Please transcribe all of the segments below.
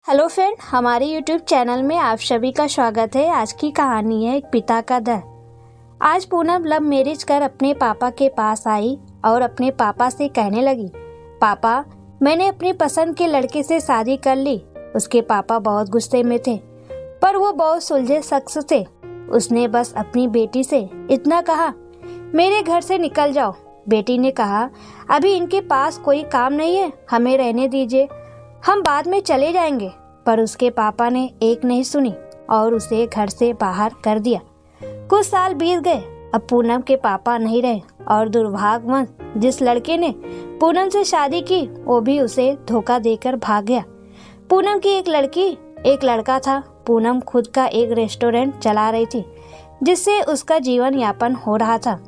Hello friend, हमारे YouTube channel में आप सभी का स्वागत है। आज की कहानी है एक पिता का दर्द। आज पूनम लव मैरिज कर अपने पापा के पास आई और अपने पापा से कहने लगी, पापा मैंने अपनी पसंद के लड़के से शादी कर ली। उसके पापा बहुत गुस्से में थे, पर वो बहुत सुलझे शख्स थे। उसने बस अपनी बेटी से इतना कहा, मेरे घर से निकल जाओ। बेटी ने कहा, अभी इनके पास कोई काम नहीं है, हमें रहने दीजिए, हम बाद में चले जाएंगे। पर उसके पापा ने एक नहीं सुनी और उसे घर से बाहर कर दिया। कुछ साल बीत गए। अब पूनम के पापा नहीं रहे और दुर्भाग्यवश जिस लड़के ने पूनम से शादी की वो भी उसे धोखा देकर भाग गया। पूनम की एक लड़की एक लड़का था। पूनम खुद का एक रेस्टोरेंट चला रही थी जिससे उसका जीवन यापन हो रहा था।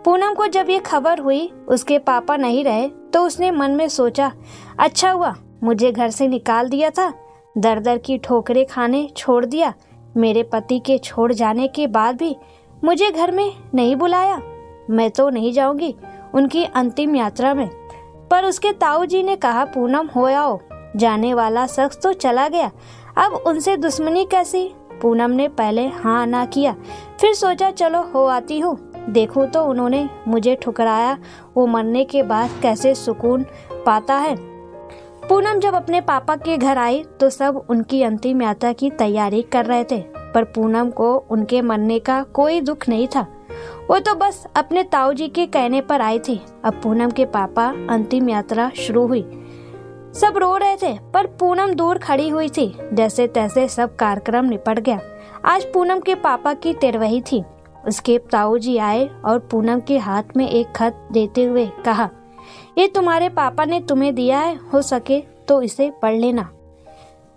पूनम को जब ये खबर हुई उसके पापा नहीं रहे तो उसने मन में सोचा, अच्छा हुआ मुझे घर से निकाल दिया था, दर दर की ठोकरें खाने छोड़ दिया। मेरे पति के छोड़ जाने के बाद भी मुझे घर में नहीं बुलाया। मैं तो नहीं जाऊंगी उनकी अंतिम यात्रा में। पर उसके ताऊ जी ने कहा, पूनम हो आओ, जाने वाला शख्स तो चला गया, अब उनसे दुश्मनी कैसी। पूनम ने पहले हाँ ना किया, फिर सोचा चलो हो आती हूँ, देखूं तो उन्होंने मुझे ठुकराया, वो मरने के बाद कैसे सुकून पाता है। पूनम जब अपने पापा के घर आई तो सब उनकी अंतिम यात्रा की तैयारी कर रहे थे, पर पूनम को उनके मरने का कोई दुख नहीं था। वो तो बस अपने ताऊ जी के कहने पर आई थी। अब पूनम के पापा अंतिम यात्रा शुरू हुई। सब रो रहे थे पर पूनम दूर खड़ी हुई थी। जैसे तैसे सब कार्यक्रम निपट गया। आज पूनम के पापा की तेरहवीं थी। उसके ताऊ जी आए और पूनम के हाथ में एक खत देते हुए कहा, ये तुम्हारे पापा ने तुम्हें दिया है, हो सके तो इसे पढ़ लेना।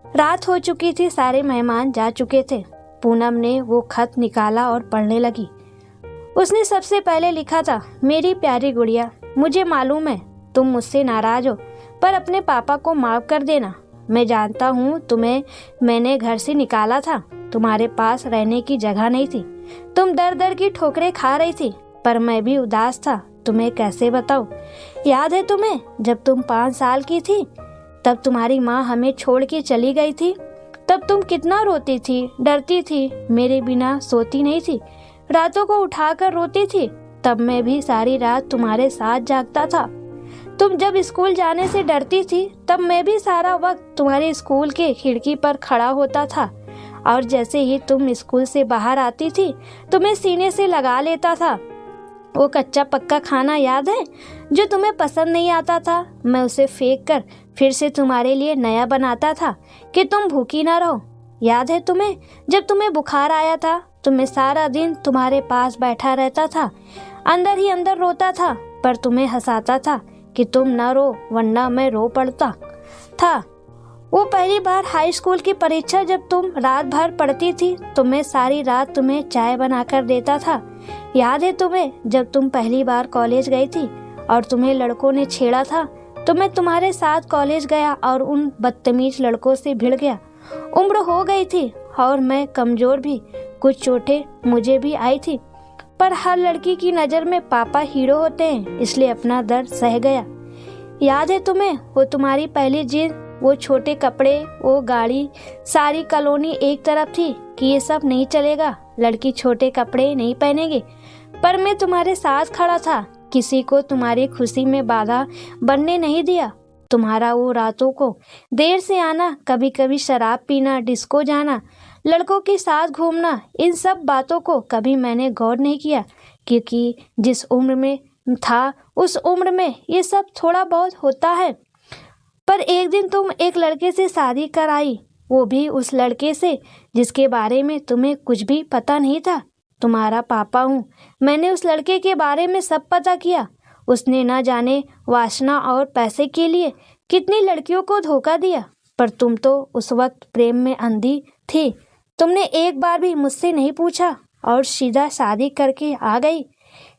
रात हो चुकी थी, सारे मेहमान जा चुके थे। पूनम ने वो खत निकाला और पढ़ने लगी। उसने सबसे पहले लिखा था, मेरी प्यारी गुड़िया, मुझे मालूम है तुम मुझसे नाराज हो, पर अपने पापा को माफ कर देना। मैं जानता हूँ तुम्हें मैंने घर से निकाला था, तुम्हारे पास रहने की जगह नहीं थी, तुम दर दर की ठोकरें खा रही थी, पर मैं भी उदास था, तुम्हें कैसे बताऊं। याद है तुम्हें जब तुम 5 साल की थी, तब तुम्हारी माँ हमें छोड़ के चली गई थी, तब तुम कितना रोती थी, डरती थी, मेरे बिना सोती नहीं थी, रातों को उठाकर रोती थी, तब मैं भी सारी रात तुम्हारे साथ जागता था। तुम जब स्कूल जाने से डरती थी तब मैं भी सारा वक्त तुम्हारे स्कूल के खिड़की पर खड़ा होता था, और जैसे ही तुम स्कूल से बाहर आती थी तुम्हें सीने से लगा लेता था। वो कच्चा पक्का खाना याद है जो तुम्हें पसंद नहीं आता था, मैं उसे फेंक कर फिर से तुम्हारे लिए नया बनाता था कि तुम भूखी ना रहो। याद है तुम्हें जब तुम्हें बुखार आया था तो मैं सारा दिन तुम्हारे पास बैठा रहता था, अंदर ही अंदर रोता था, पर तुम्हें हंसाता था कि तुम न रो वरना मैं रो पड़ता था। वो पहली बार हाई स्कूल की परीक्षा जब तुम रात भर पढ़ती थी तो मैं सारी रात तुम्हें चाय बनाकर देता था। याद है तुम्हें जब तुम पहली बार कॉलेज गई थी और तुम्हें लड़कों ने छेड़ा था तो मैं तुम्हारे साथ कॉलेज गया और उन बदतमीज लड़कों से भिड़ गया। उम्र हो गई थी और मैं कमजोर भी, कुछ चोटें मुझे भी आई थी, पर हर लड़की की नज़र में पापा हीरो होते हैं, इसलिए अपना दर्द सह गया। याद है तुम्हें वो तुम्हारी पहली जिद, वो छोटे कपड़े, वो गाड़ी, सारी कॉलोनी एक तरफ थी कि ये सब नहीं चलेगा, लड़की छोटे कपड़े नहीं पहनेगी, पर मैं तुम्हारे साथ खड़ा था, किसी को तुम्हारी खुशी में बाधा बनने नहीं दिया। तुम्हारा वो रातों को देर से आना, कभी कभी शराब पीना, डिस्को जाना, लड़कों के साथ घूमना, इन सब बातों को कभी मैंने गौर नहीं किया, क्योंकि जिस उम्र में था उस उम्र में ये सब थोड़ा बहुत होता है। पर एक दिन तुम एक लड़के से शादी कर आई, वो भी उस लड़के से जिसके बारे में तुम्हें कुछ भी पता नहीं था। तुम्हारा पापा हूँ, मैंने उस लड़के के बारे में सब पता किया। उसने ना जाने वासना और पैसे के लिए कितनी लड़कियों को धोखा दिया, पर तुम तो उस वक्त प्रेम में अंधी थी। तुमने एक बार भी मुझसे नहीं पूछा और सीधा शादी करके आ गई।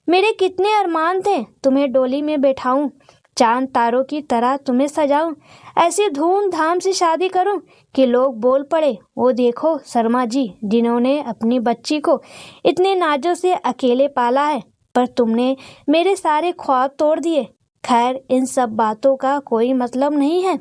मेरे कितने अरमान थे, तुम्हें डोली में बैठाऊं, चांद तारों की तरह तुम्हें सजाऊं, ऐसी धूमधाम से शादी करूं कि लोग बोल पड़े, वो देखो शर्मा जी जिन्होंने अपनी बच्ची को इतने नाजों से अकेले पाला है। पर तुमने मेरे सारे ख्वाब तोड़ दिए। खैर इन सब बातों का कोई मतलब नहीं है।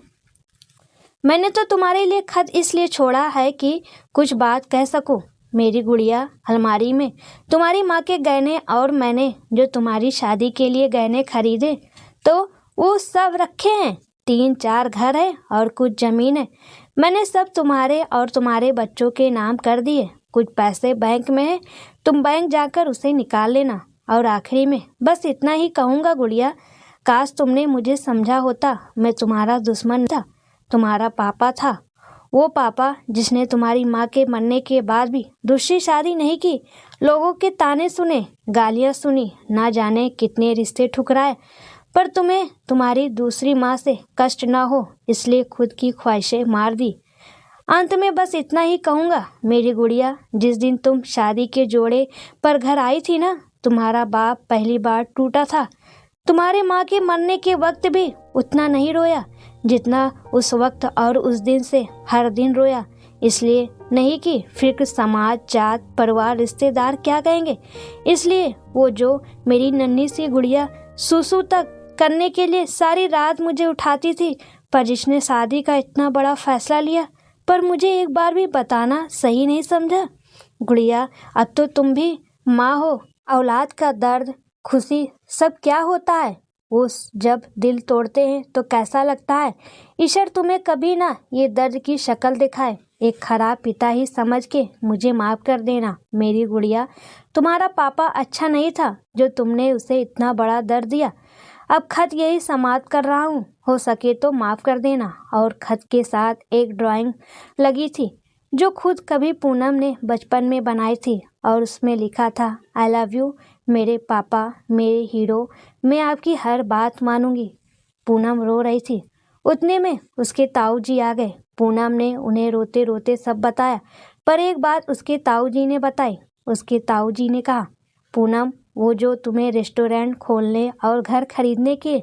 मैंने तो तुम्हारे लिए खत इसलिए छोड़ा है कि कुछ बात कह सकूं। मेरी गुड़िया, अलमारी में तुम्हारी माँ के गहने और मैंने जो तुम्हारी शादी के लिए गहने खरीदे तो वो सब रखे हैं। 3-4 घर है और कुछ जमीन है। मैंने सब तुम्हारे और तुम्हारे बच्चों के नाम कर दिए। कुछ पैसे बैंक में है, तुम बैंक जाकर उसे निकाल लेना। और आखिरी में बस इतना ही कहूँगा गुड़िया, काश तुमने मुझे समझा होता। मैं तुम्हारा दुश्मन था, तुम्हारा पापा था। वो पापा जिसने तुम्हारी माँ के मरने के बाद भी दूसरी शादी नहीं की, लोगों के ताने सुने, गालियाँ सुनी, ना जाने कितने रिश्ते ठुकराए, पर तुम्हें तुम्हारी दूसरी माँ से कष्ट ना हो इसलिए खुद की ख्वाहिशें मार दी। अंत में बस इतना ही कहूँगा मेरी गुड़िया, जिस दिन तुम शादी के जोड़े पर घर आई थी ना, तुम्हारा बाप पहली बार टूटा था। तुम्हारे माँ के मरने के वक्त भी उतना नहीं रोया जितना उस वक्त और उस दिन से हर दिन रोया। इसलिए नहीं कि फिक्र समाज, जात, परिवार, रिश्तेदार क्या कहेंगे, इसलिए वो जो मेरी नन्ही सी गुड़िया सुसु तक करने के लिए सारी रात मुझे उठाती थी, पर जिसने शादी का इतना बड़ा फैसला लिया पर मुझे एक बार भी बताना सही नहीं समझा। गुड़िया, अब तो तुम भी माँ हो। औलाद का दर्द, खुशी सब क्या होता है, वो जब दिल तोड़ते हैं तो कैसा लगता है। ईश्वर तुम्हें कभी ना ये दर्द की शक्ल दिखाए। एक खराब पिता ही समझ के मुझे माफ़ कर देना मेरी गुड़िया। तुम्हारा पापा अच्छा नहीं था जो तुमने उसे इतना बड़ा दर्द दिया। अब खत यही समाप्त कर रहा हूँ, हो सके तो माफ़ कर देना। और खत के साथ एक ड्राइंग लगी थी जो खुद कभी पूनम ने बचपन में बनाई थी और उसमें लिखा था, आई लव यू मेरे पापा, मेरे हीरो, मैं आपकी हर बात मानूंगी। पूनम रो रही थी। उतने में उसके ताऊ जी आ गए। पूनम ने उन्हें रोते रोते सब बताया, पर एक बात उसके ताऊ जी ने बताई। उसके ताऊ जी ने कहा, पूनम, वो जो तुम्हें रेस्टोरेंट खोलने और घर खरीदने के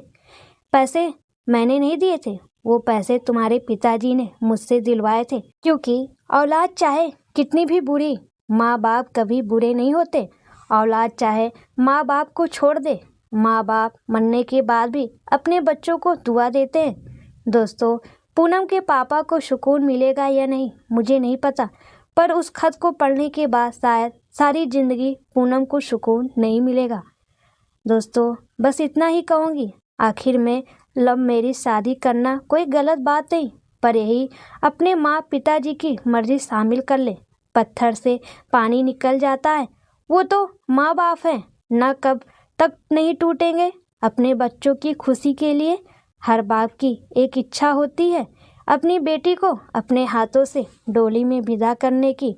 पैसे मैंने नहीं दिए थे, वो पैसे तुम्हारे पिताजी ने मुझसे दिलवाए थे। क्योंकि औलाद चाहे कितनी भी बुरी, माँ बाप कभी बुरे नहीं होते। औलाद चाहे माँ बाप को छोड़ दे, माँ बाप मरने के बाद भी अपने बच्चों को दुआ देते हैं। दोस्तों, पूनम के पापा को सुकून मिलेगा या नहीं मुझे नहीं पता, पर उस खत को पढ़ने के बाद शायद सारी ज़िंदगी पूनम को सुकून नहीं मिलेगा। दोस्तों, बस इतना ही कहूँगी। आखिर में लव मैरिज शादी करना कोई गलत बात नहीं, पर यही अपने माँ पिताजी की मर्जी शामिल कर ले। पत्थर से पानी निकल जाता है, वो तो माँ बाप हैं, ना कब तक नहीं टूटेंगे। अपने बच्चों की खुशी के लिए हर बाप की एक इच्छा होती है, अपनी बेटी को अपने हाथों से डोली में विदा करने की।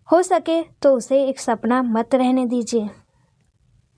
हो सके तो उसे एक सपना मत रहने दीजिए।